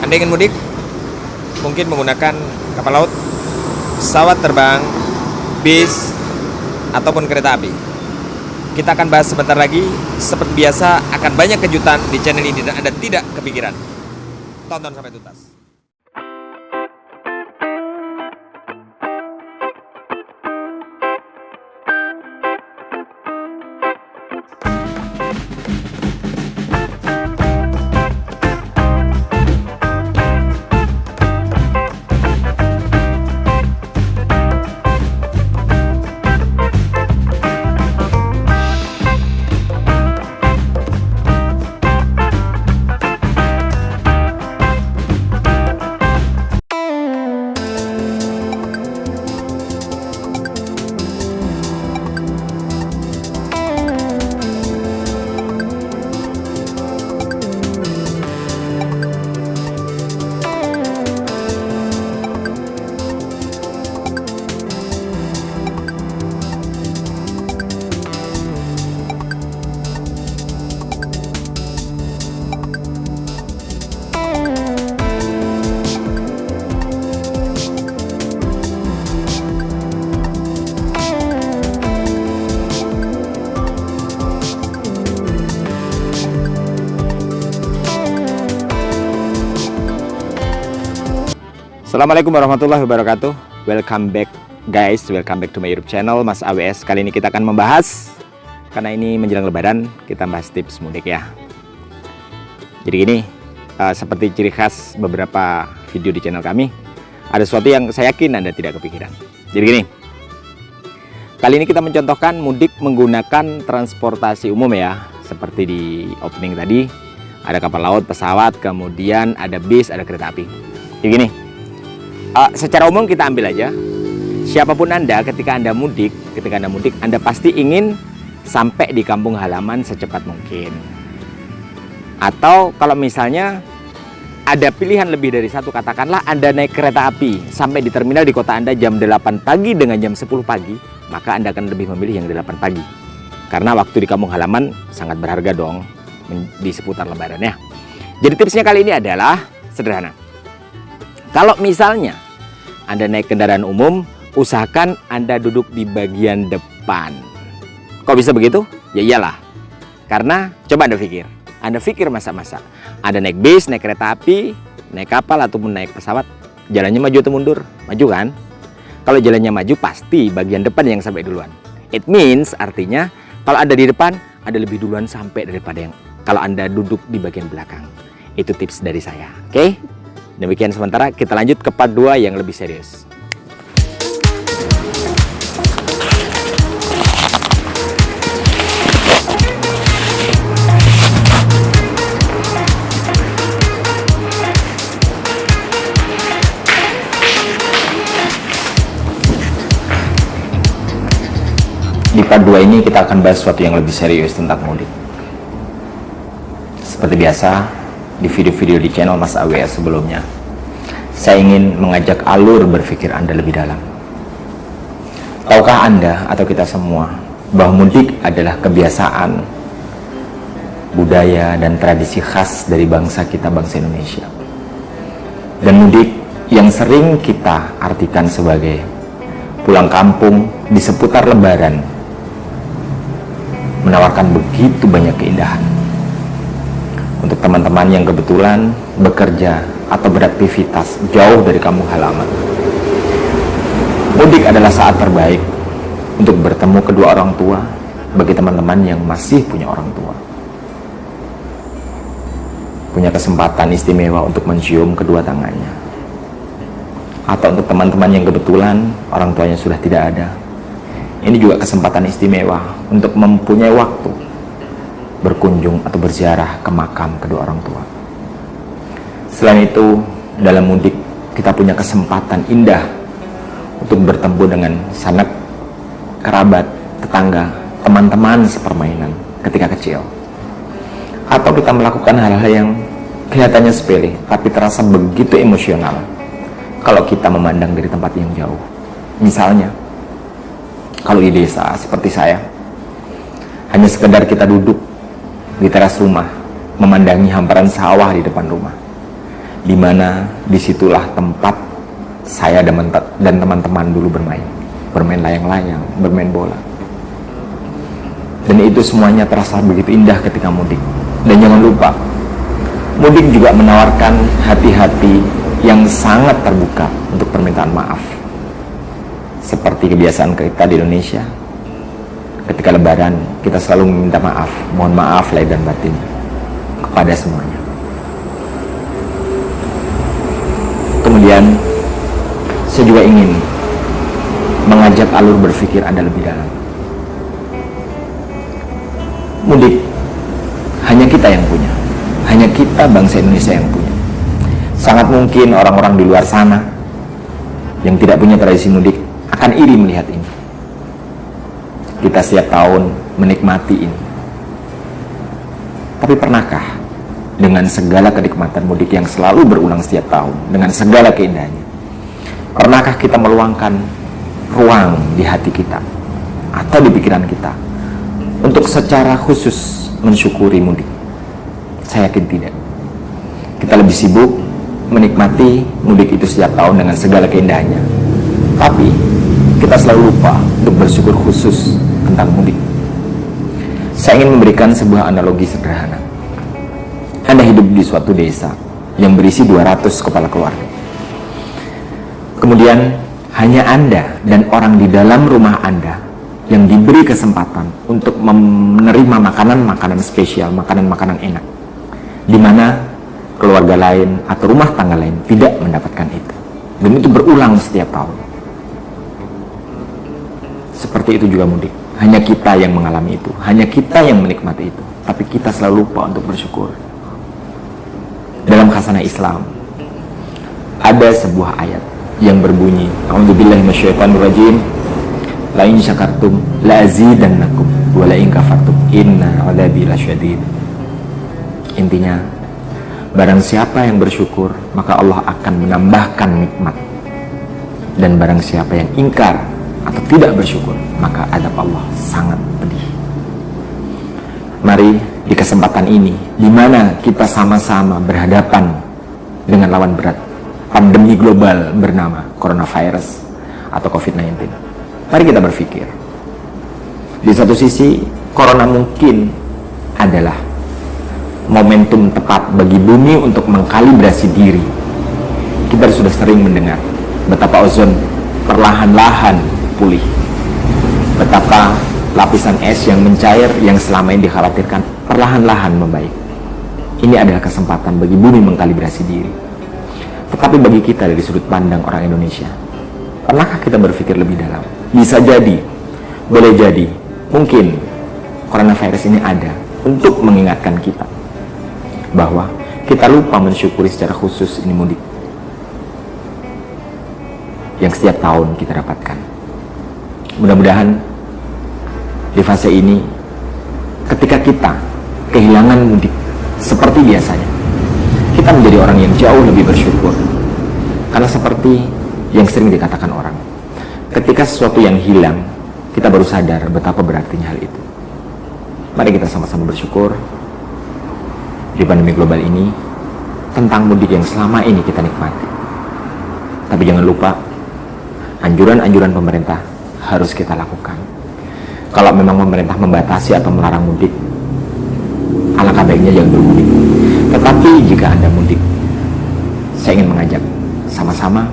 Anda ingin mudik? Mungkin menggunakan kapal laut, pesawat terbang, bis, ataupun kereta api. Kita akan bahas sebentar lagi. Seperti biasa, akan banyak kejutan di channel ini dan Anda tidak kepikiran. Tonton sampai tuntas. Assalamualaikum warahmatullahi wabarakatuh. Welcome back guys, welcome back to my YouTube channel Mas AWS. Kali ini kita akan membahas, karena ini menjelang lebaran, kita bahas tips mudik ya. Jadi gini, seperti ciri khas beberapa video di channel kami, ada sesuatu yang saya yakin Anda tidak kepikiran. Jadi gini, kali ini kita mencontohkan mudik menggunakan transportasi umum ya. Seperti di opening tadi, ada kapal laut, pesawat, kemudian ada bis, ada kereta api. Jadi gini, secara umum kita ambil aja, siapapun Anda ketika Anda mudik, Anda pasti ingin sampai di kampung halaman secepat mungkin. Atau kalau misalnya ada pilihan lebih dari satu, katakanlah Anda naik kereta api sampai di terminal di kota Anda jam 8 pagi dengan jam 10 pagi, maka Anda akan lebih memilih yang 8 pagi. Karena waktu di kampung halaman sangat berharga dong di seputar lebaran ya. Jadi tipsnya kali ini adalah sederhana. Kalau misalnya Anda naik kendaraan umum, usahakan Anda duduk di bagian depan. Kok bisa begitu? Ya iyalah. Karena coba Anda pikir masa-masa Anda naik bis, naik kereta api, naik kapal ataupun naik pesawat, jalannya maju atau mundur? Maju kan? Kalau jalannya maju pasti bagian depan yang sampai duluan. It means artinya kalau Anda di depan, Anda lebih duluan sampai daripada yang kalau Anda duduk di bagian belakang. Itu tips dari saya. Oke? Demikian sementara, kita lanjut ke part 2 yang lebih serius. Di part 2 ini kita akan bahas sesuatu yang lebih serius tentang mudik. Seperti biasa, di video-video di channel Mas AWS sebelumnya, saya ingin mengajak alur berpikir Anda lebih dalam. Tahukah Anda atau kita semua bahwa mudik adalah kebiasaan, budaya, dan tradisi khas dari bangsa kita, bangsa Indonesia. Dan mudik yang sering kita artikan sebagai pulang kampung di seputar lebaran menawarkan begitu banyak keindahan. Untuk teman-teman yang kebetulan bekerja atau beraktivitas jauh dari kampung halaman, mudik adalah saat terbaik untuk bertemu kedua orang tua bagi teman-teman yang masih punya orang tua. Punya kesempatan istimewa untuk mencium kedua tangannya. Atau untuk teman-teman yang kebetulan orang tuanya sudah tidak ada, ini juga kesempatan istimewa untuk mempunyai waktu berkunjung atau berziarah ke makam kedua orang tua. Selain itu, dalam mudik kita punya kesempatan indah untuk bertemu dengan sanak kerabat, tetangga, teman-teman sepermainan ketika kecil. Atau kita melakukan hal-hal yang kelihatannya sepele tapi terasa begitu emosional kalau kita memandang dari tempat yang jauh. Misalnya, kalau di desa seperti saya, hanya sekedar kita duduk di teras rumah, memandangi hamparan sawah di depan rumah, di mana disitulah tempat saya dan teman-teman dulu bermain layang-layang, bermain bola. Dan itu semuanya terasa begitu indah ketika mudik. Dan jangan lupa, mudik juga menawarkan hati-hati yang sangat terbuka untuk permintaan maaf. Seperti kebiasaan kita di Indonesia, ketika Lebaran kita selalu meminta maaf, mohon maaf lahir dan batin kepada semuanya. Kemudian saya juga ingin mengajak alur berpikir Anda lebih dalam. Mudik hanya kita yang punya, hanya kita bangsa Indonesia yang punya. Sangat mungkin orang-orang di luar sana yang tidak punya tradisi mudik akan iri melihat ini. Kita setiap tahun menikmati ini. Tapi pernahkah dengan segala kenikmatan mudik yang selalu berulang setiap tahun, dengan segala keindahannya, pernahkah kita meluangkan ruang di hati kita atau di pikiran kita untuk secara khusus mensyukuri mudik? Saya yakin tidak. Kita lebih sibuk menikmati mudik itu setiap tahun dengan segala keindahannya, tapi kita selalu lupa untuk bersyukur khusus tentang mudik. Saya ingin memberikan sebuah analogi sederhana. Anda hidup di suatu desa yang berisi 200 kepala keluarga. Kemudian hanya Anda dan orang di dalam rumah Anda yang diberi kesempatan untuk menerima makanan-makanan spesial, makanan-makanan enak, di mana keluarga lain atau rumah tangga lain tidak mendapatkan itu. Dan itu berulang setiap tahun. Seperti itu juga mudik. Hanya kita yang mengalami itu, hanya kita yang menikmati itu, tapi kita selalu lupa untuk bersyukur. Dalam khasanah Islam ada sebuah ayat yang berbunyi, A'udzubillahi minasyaitonirrajim, la in syakartum la azidannakum wa la in kafartum inna 'adzabi lasyadid. Intinya, barang siapa yang bersyukur maka Allah akan menambahkan nikmat, dan barang siapa yang ingkar atau tidak bersyukur maka adab Allah sangat pedih. Mari di kesempatan ini, di mana kita sama-sama berhadapan dengan lawan berat, pandemi global bernama coronavirus atau COVID-19, mari kita berpikir. Di satu sisi, corona mungkin adalah momentum tepat bagi bumi untuk mengkalibrasi diri. Kita sudah sering mendengar betapa ozon perlahan-lahan pulih, betapa lapisan es yang mencair yang selama ini dikhawatirkan perlahan-lahan membaik. Ini adalah kesempatan bagi bumi mengkalibrasi diri. Tetapi bagi kita dari sudut pandang orang Indonesia, pernahkah kita berpikir lebih dalam? Bisa jadi, boleh jadi, mungkin coronavirus ini ada untuk mengingatkan kita bahwa kita lupa mensyukuri secara khusus ini mudik yang setiap tahun kita dapatkan. Mudah-mudahan di fase ini, ketika kita kehilangan mudik seperti biasanya, kita menjadi orang yang jauh lebih bersyukur. Karena seperti yang sering dikatakan orang, ketika sesuatu yang hilang, kita baru sadar betapa berartinya hal itu. Mari kita sama-sama bersyukur di pandemi global ini tentang mudik yang selama ini kita nikmati. Tapi jangan lupa, anjuran-anjuran pemerintah harus kita lakukan. Kalau memang pemerintah membatasi atau melarang mudik, alangkah baiknya jangan bermudik. Tetapi jika Anda mudik, saya ingin mengajak sama-sama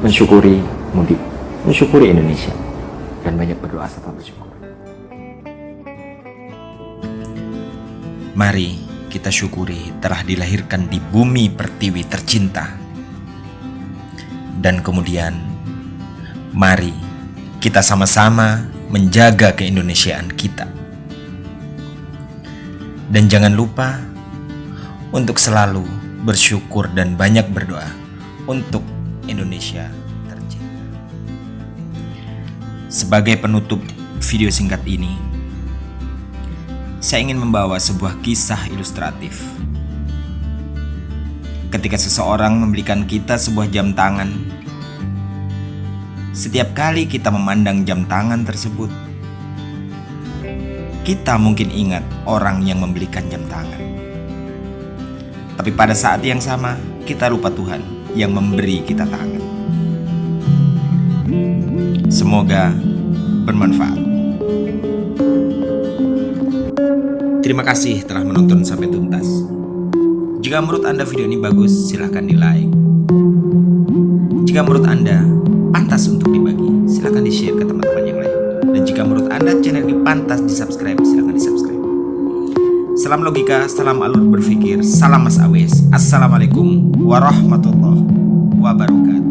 mensyukuri mudik, mensyukuri Indonesia, dan banyak berdoa serta bersyukur. Mari kita syukuri telah dilahirkan di bumi pertiwi tercinta. Dan kemudian, mari kita sama-sama menjaga keindonesiaan kita. Dan jangan lupa untuk selalu bersyukur dan banyak berdoa untuk Indonesia tercinta. Sebagai penutup video singkat ini, saya ingin membawa sebuah kisah ilustratif. Ketika seseorang membelikan kita sebuah jam tangan, setiap kali kita memandang jam tangan tersebut, kita mungkin ingat orang yang membelikan jam tangan. Tapi pada saat yang sama, kita lupa Tuhan yang memberi kita tangan. Semoga bermanfaat. Terima kasih telah menonton sampai tuntas. Jika menurut Anda video ini bagus, silahkan di-like. Jika menurut Anda pantas untuk dibagi, silahkan di-share ke teman-teman yang lain. Dan jika menurut Anda channel ini pantas di-subscribe, silahkan di-subscribe. Salam logika, salam alur berpikir, salam Mas Awes. Assalamualaikum warahmatullahi wabarakatuh.